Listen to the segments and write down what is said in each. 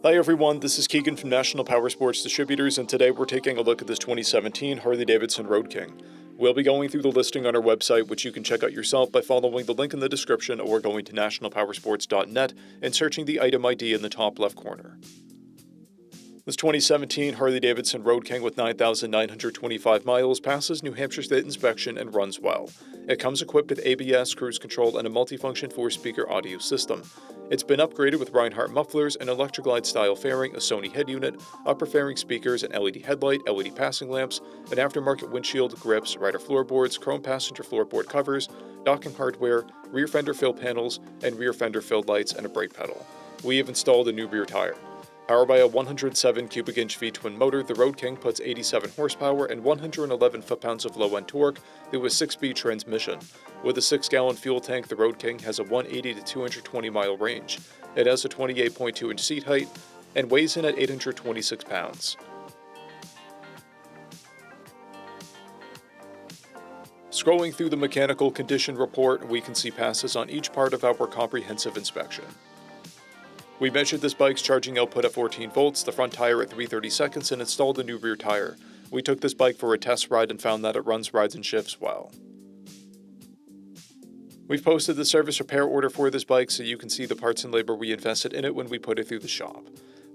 Hi everyone, this is Keegan from National Powersports Distributors, and today we're taking a look at this 2017 Harley-Davidson Road King. We'll be going through the listing on our website, which you can check out yourself by following the link in the description or going to nationalpowersports.net and searching the item ID in the top left corner. This 2017 Harley-Davidson Road King with 9,925 miles passes New Hampshire State inspection and runs well. It comes equipped with ABS, cruise control, and a multifunction 4-speaker audio system. It's been upgraded with Reinhardt mufflers, an electric glide style fairing, a Sony head unit, upper fairing speakers, an LED headlight, LED passing lamps, an aftermarket windshield, grips, rider floorboards, chrome passenger floorboard covers, docking hardware, rear fender fill panels, and rear fender filled lights, and a brake pedal. We have installed a new rear tire. Powered by a 107 cubic inch V-twin motor, the Road King puts 87 horsepower and 111 foot-pounds of low-end torque through a 6-speed transmission. With a 6-gallon fuel tank, the Road King has a 180 to 220 mile range. It has a 28.2 inch seat height and weighs in at 826 pounds. Scrolling through the mechanical condition report, we can see passes on each part of our comprehensive inspection. We measured this bike's charging output at 14 volts, the front tire at 3/32 seconds, and installed a new rear tire. We took this bike for a test ride and found that it runs, rides, and shifts well. We've posted the service repair order for this bike so you can see the parts and labor we invested in it when we put it through the shop.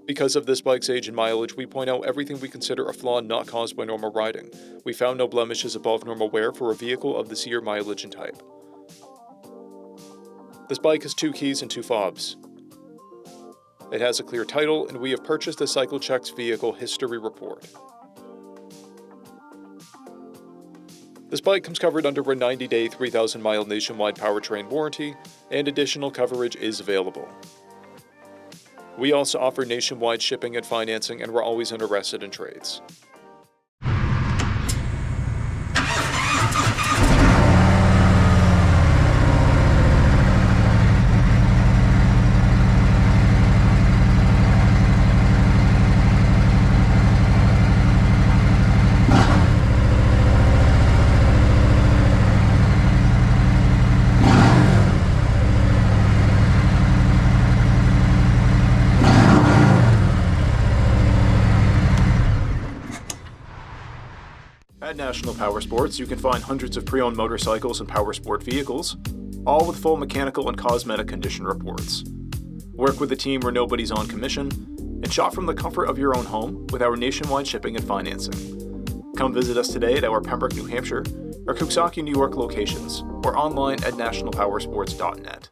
Because of this bike's age and mileage, we point out everything we consider a flaw not caused by normal riding. We found no blemishes above normal wear for a vehicle of this year, mileage, and type. This bike has 2 keys and 2 fobs. It has a clear title, and we have purchased a CycleCheck's vehicle history report. This bike comes covered under a 90-day, 3,000-mile nationwide powertrain warranty, and additional coverage is available. We also offer nationwide shipping and financing, and we're always interested in trades. At National Powersports, you can find hundreds of pre-owned motorcycles and powersport vehicles, all with full mechanical and cosmetic condition reports. Work with a team where nobody's on commission, and shop from the comfort of your own home with our nationwide shipping and financing. Come visit us today at our Pembroke, New Hampshire, or Coxsackie, New York locations, or online at nationalpowersports.net.